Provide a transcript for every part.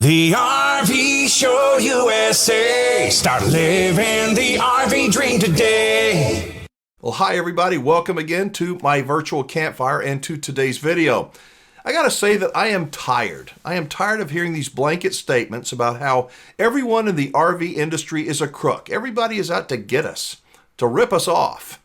The RV Show USA. Start living the RV dream today. Well, hi everybody. Welcome again to my virtual campfire and to today's video. I gotta say that I am tired. I am tired of hearing these blanket statements about how everyone in the RV industry is a crook. Everybody is out to get us, to rip us off.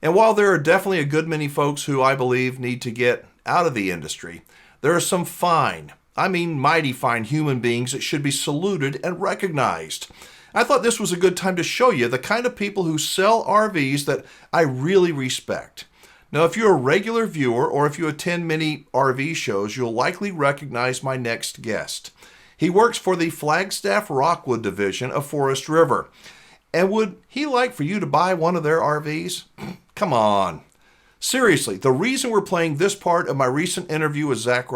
And while there are definitely a good many folks who I believe need to get out of the industry, there are some fine, I mean mighty fine human beings that should be saluted and recognized. I thought this was a good time to show you the kind of people who sell RVs that I really respect. Now, if you're a regular viewer or if you attend many RV shows, you'll likely recognize my next guest. He works for the Flagstaff Rockwood division of Forest River. And would he like for you to buy one of their RVs? Come on. Seriously, the reason we're playing this part of my recent interview with Zack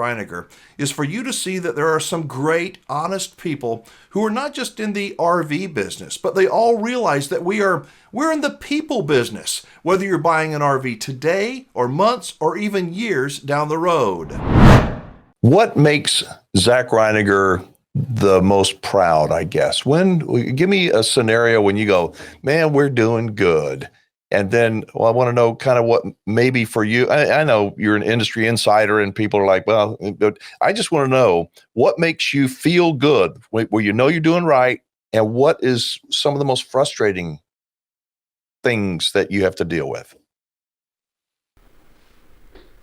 is for you to see that there are some great, honest people who are not just in the RV business, but they all realize that we're in the people business, whether you're buying an RV today or months or even years down the road. What makes Zack the most proud, I guess? Give me a scenario when you go, man, we're doing good. And then, I want to know kind of what maybe for you, I know you're an industry insider and people are like, well, but I just want to know what makes you feel good where you know you're doing right, and what is some of the most frustrating things that you have to deal with?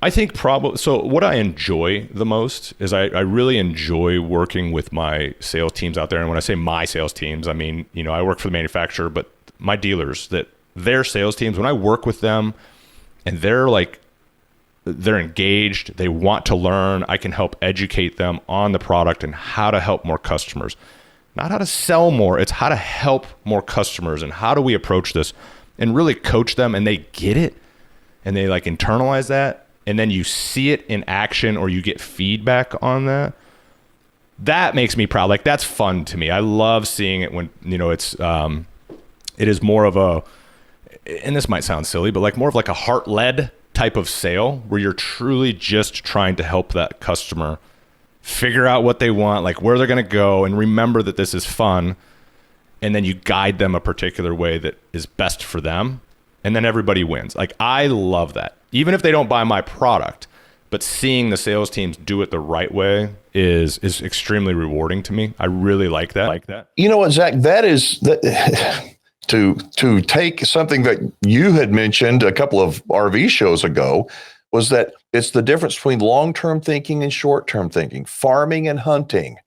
I think so what I enjoy the most is I really enjoy working with my sales teams out there. And when I say my sales teams, I mean, I work for the manufacturer, but my dealers, that their sales teams, when I work with them and they're engaged, they want to learn, I can help educate them on the product and how to help more customers. Not how to sell more, it's how to help more customers and how do we approach this and really coach them, and they get it and they internalize that. And then you see it in action or you get feedback on that. That makes me proud. That's fun to me. I love seeing it when, it is more of a, and this might sound silly, but more of a heart-led type of sale where you're truly just trying to help that customer figure out what they want, where they're going to go, and remember that this is fun. And then you guide them a particular way that is best for them. And then everybody wins. I love that. Even if they don't buy my product, but seeing the sales teams do it the right way is extremely rewarding to me. I really like that. You know what, Zack, that is to take something that you had mentioned a couple of RV shows ago, was that it's the difference between long-term thinking and short-term thinking, farming and hunting,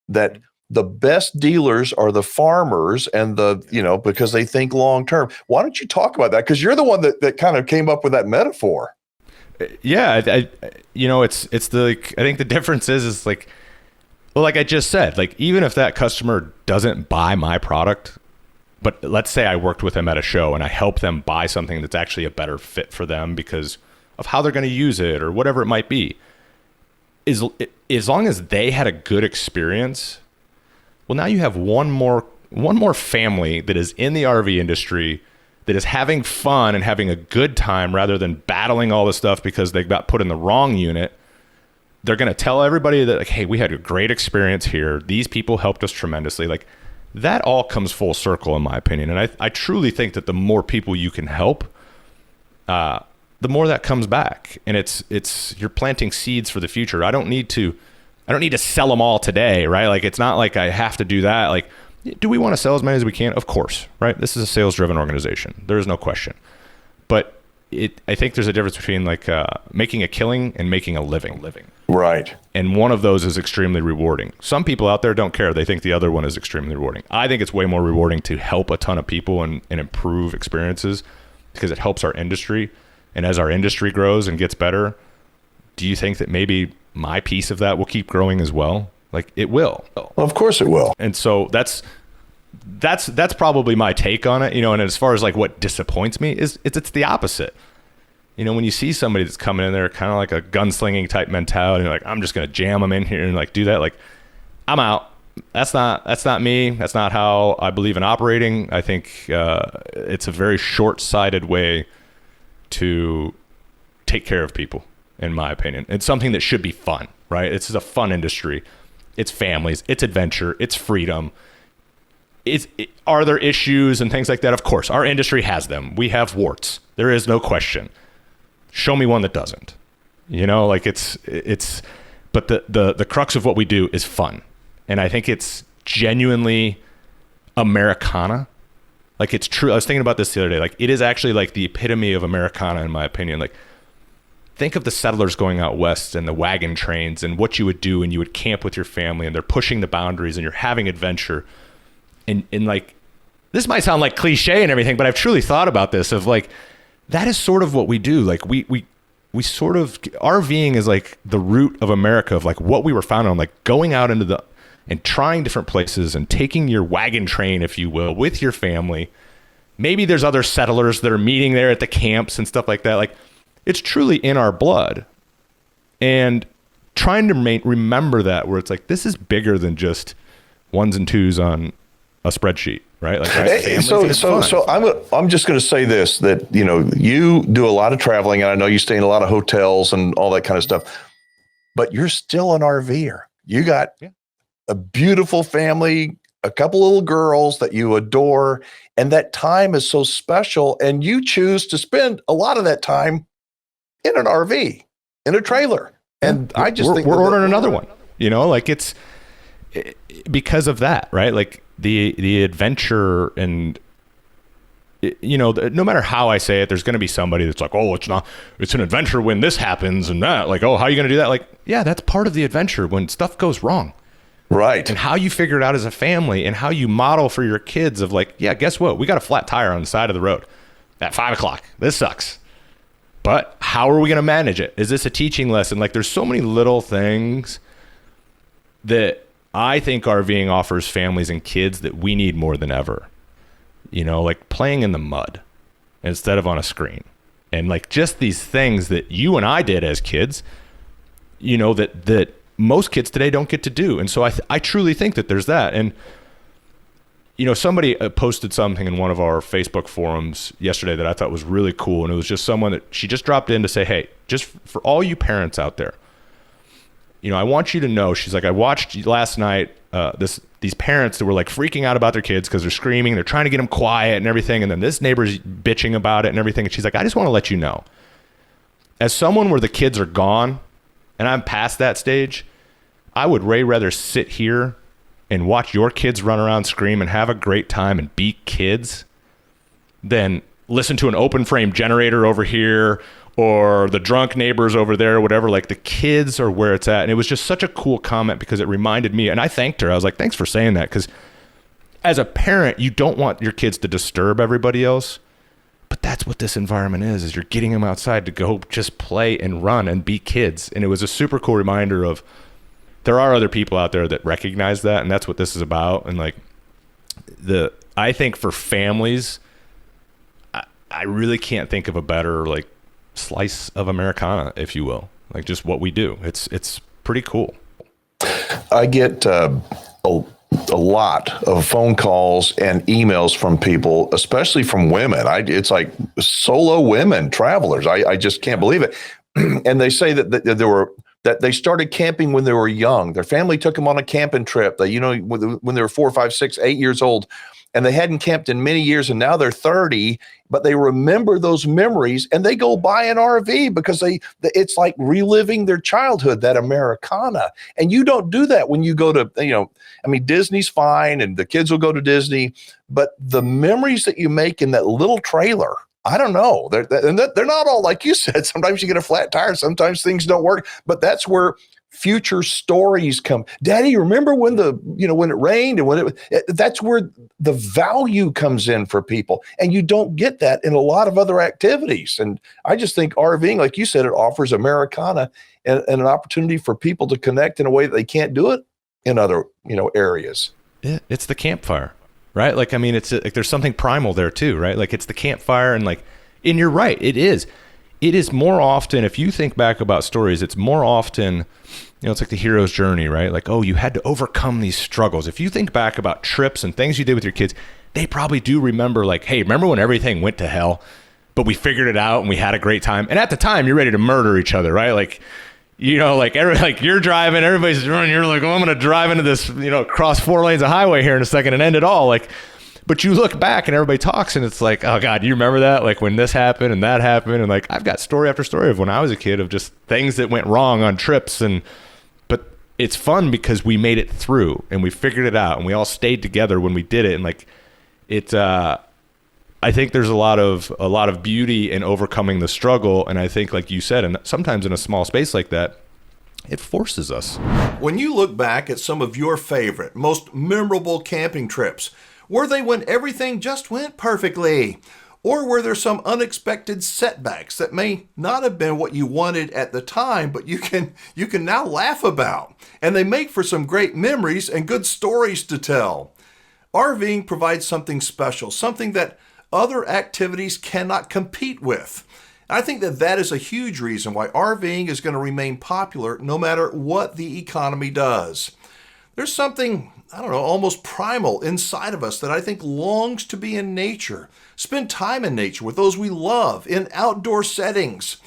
that the best dealers are the farmers and because they think long-term. Why don't you talk about that? Because you're the one that kind of came up with that metaphor. Yeah. I think the difference is like I just said, even if that customer doesn't buy my product, but let's say I worked with them at a show and I help them buy something that's actually a better fit for them because of how they're going to use it or whatever it might be, as long as they had a good experience, well, now you have one more family that is in the RV industry that is having fun and having a good time rather than battling all this stuff because they got put in the wrong unit. They're going to tell everybody that hey, we had a great experience here. These people helped us tremendously. That all comes full circle in my opinion. And I truly think that the more people you can help, the more that comes back. And it's you're planting seeds for the future. I don't need to sell them all today, right? It's not like I have to do that. Do we want to sell as many as we can? Of course, right? This is a sales-driven organization. There is no question. But I think there's a difference between making a killing and making a living. Right. And one of those is extremely rewarding. Some people out there don't care. They think the other one is extremely rewarding. I think it's way more rewarding to help a ton of people and improve experiences because it helps our industry. And as our industry grows and gets better, do you think that maybe my piece of that will keep growing as well? It will. Well, of course it will. And so that's probably my take on it, and as far as what disappoints me is it's the opposite. When you see somebody that's coming in there kind of like a gunslinging type mentality, you're I'm just going to jam them in here and do that. I'm out. That's not me. That's not how I believe in operating. I think it's a very short-sighted way to take care of people, in my opinion. It's something that should be fun, right? It's a fun industry. it's families, it's adventure, it's freedom. Are there issues and things like that? Of course, our industry has them. We have warts. There is no question. Show me one that doesn't. You know, like but the crux of what we do is fun. And I think it's genuinely Americana. Like, it's true. I was thinking about this the other day. Like, it is actually like the epitome of Americana, in my opinion. Like, think of the settlers going out west and the wagon trains and what you would do, and you would camp with your family, and they're pushing the boundaries and you're having adventure. And like, this might sound like cliche and everything, but I've truly thought about this of like, that is sort of what we do. Like, we sort of, RVing is like the root of America, of like what we were founded on, like going out into and trying different places and taking your wagon train, if you will, with your family. Maybe there's other settlers that are meeting there at the camps and stuff like that. Like, it's truly in our blood. And trying to remember that, where it's like, this is bigger than just ones and twos on a spreadsheet, right? Like, so I'm just going to say this, that, you know, you do a lot of traveling, and I know you stay in a lot of hotels and all that kind of stuff, but you're still an RVer. You got a beautiful family, a couple little girls that you adore, and that time is so special, and you choose to spend a lot of that time in an RV, in a trailer. And I just think we're ordering another one, you know, like it's because of that, right? Like the adventure, and you know, no matter how I say it, there's going to be somebody that's like, oh, it's an adventure when this happens and that, like, oh, how are you going to do that? Like, yeah, that's part of the adventure when stuff goes wrong. Right. And how you figure it out as a family, and how you model for your kids of like, yeah, guess what? We got a flat tire on the side of the road at 5:00. This sucks. But how are we going to manage it? Is this a teaching lesson? Like, there's so many little things that I think RVing offers families and kids that we need more than ever. You know, like playing in the mud instead of on a screen. And like just these things that you and I did as kids, you know, that most kids today don't get to do. And so I truly think that there's that. And, you know, somebody posted something in one of our Facebook forums yesterday that I thought was really cool. And it was just someone that she just dropped in to say, hey, just for all you parents out there, you know, I want you to know, she's like, I watched last night these parents that were like freaking out about their kids because they're screaming, they're trying to get them quiet and everything. And then this neighbor's bitching about it and everything. And she's like, I just want to let you know, as someone where the kids are gone and I'm past that stage, I would way rather sit here and watch your kids run around, scream, and have a great time and be kids than listen to an open frame generator over here or the drunk neighbors over there or whatever. Like, the kids are where it's at. And it was just such a cool comment because it reminded me, and I thanked her. I was like, thanks for saying that, because as a parent, you don't want your kids to disturb everybody else. But that's what this environment is you're getting them outside to go just play and run and be kids. And it was a super cool reminder of, there are other people out there that recognize that, and that's what this is about. And like, I think for families, I really can't think of a better like slice of Americana, if you will. Like, just what we do. It's pretty cool. I get a lot of phone calls and emails from people, especially from women. It's like solo women travelers. I just can't believe it. And they say that they started camping when they were young. Their family took them on a camping trip. They, you know, when they were 4, 5, 6, 8 years old, and they hadn't camped in many years, and now they're 30, but they remember those memories, and they go buy an RV because it's like reliving their childhood, that Americana. And you don't do that when you go to, you know, I mean, Disney's fine, and the kids will go to Disney, but the memories that you make in that little trailer, I don't know. They're not all like you said. Sometimes you get a flat tire. Sometimes things don't work. But that's where future stories come. Daddy, remember when when it rained and that's where the value comes in for people. And you don't get that in a lot of other activities. And I just think RVing, like you said, it offers Americana and an opportunity for people to connect in a way that they can't do it in other, areas. Yeah, it's the campfire. Right? Like, I mean, it's like there's something primal there too, right? Like, it's the campfire, and you're right. It is more often, if you think back about stories, it's more often, it's like the hero's journey, right? Like, oh, you had to overcome these struggles. If you think back about trips and things you did with your kids, they probably do remember like, hey, remember when everything went to hell, but we figured it out and we had a great time. And at the time, you're ready to murder each other, right? Like, you know, like you're driving, everybody's running, you're like, oh, I'm going to drive into this, you know, cross 4 lanes of highway here in a second and end it all. Like, but you look back and everybody talks and it's like, oh God, you remember that? Like when this happened and that happened. And like, I've got story after story of when I was a kid of just things that went wrong on trips. But it's fun because we made it through and we figured it out and we all stayed together when we did it. And like, I think there's a lot of beauty in overcoming the struggle. And I think, like you said, and sometimes in a small space like that, it forces us. When you look back at some of your favorite, most memorable camping trips, were they when everything just went perfectly? Or were there some unexpected setbacks that may not have been what you wanted at the time, but you can now laugh about? And they make for some great memories and good stories to tell. RVing provides something special, something that other activities cannot compete with. I think that is a huge reason why RVing is going to remain popular no matter what the economy does. There's something, I don't know, almost primal inside of us that I think longs to be in nature, spend time in nature with those we love in outdoor settings.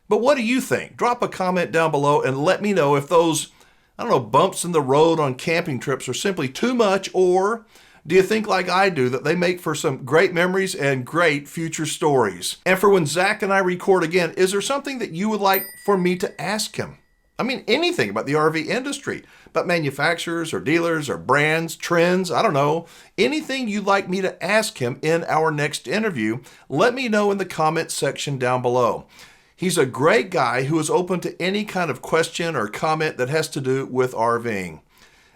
But what do you think? Drop a comment down below and let me know if those, I don't know, bumps in the road on camping trips are simply too much, or do you think like I do that they make for some great memories and great future stories? And for when Zack and I record again, is there something that you would like for me to ask him? I mean, anything about the RV industry, about manufacturers or dealers or brands, trends, I don't know. Anything you'd like me to ask him in our next interview, let me know in the comment section down below. He's a great guy who is open to any kind of question or comment that has to do with RVing.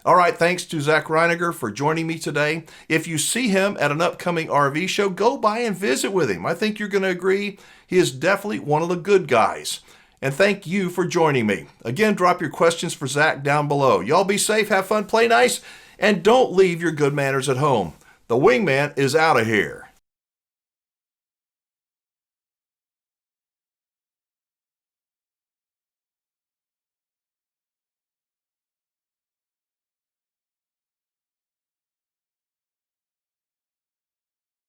All right, thanks to Zack Reiniger for joining me today. If you see him at an upcoming RV show, go by and visit with him. I think you're going to agree he is definitely one of the good guys. And thank you for joining me. Again, drop your questions for Zack down below. Y'all be safe, have fun, play nice, and don't leave your good manners at home. The Wingman is out of here.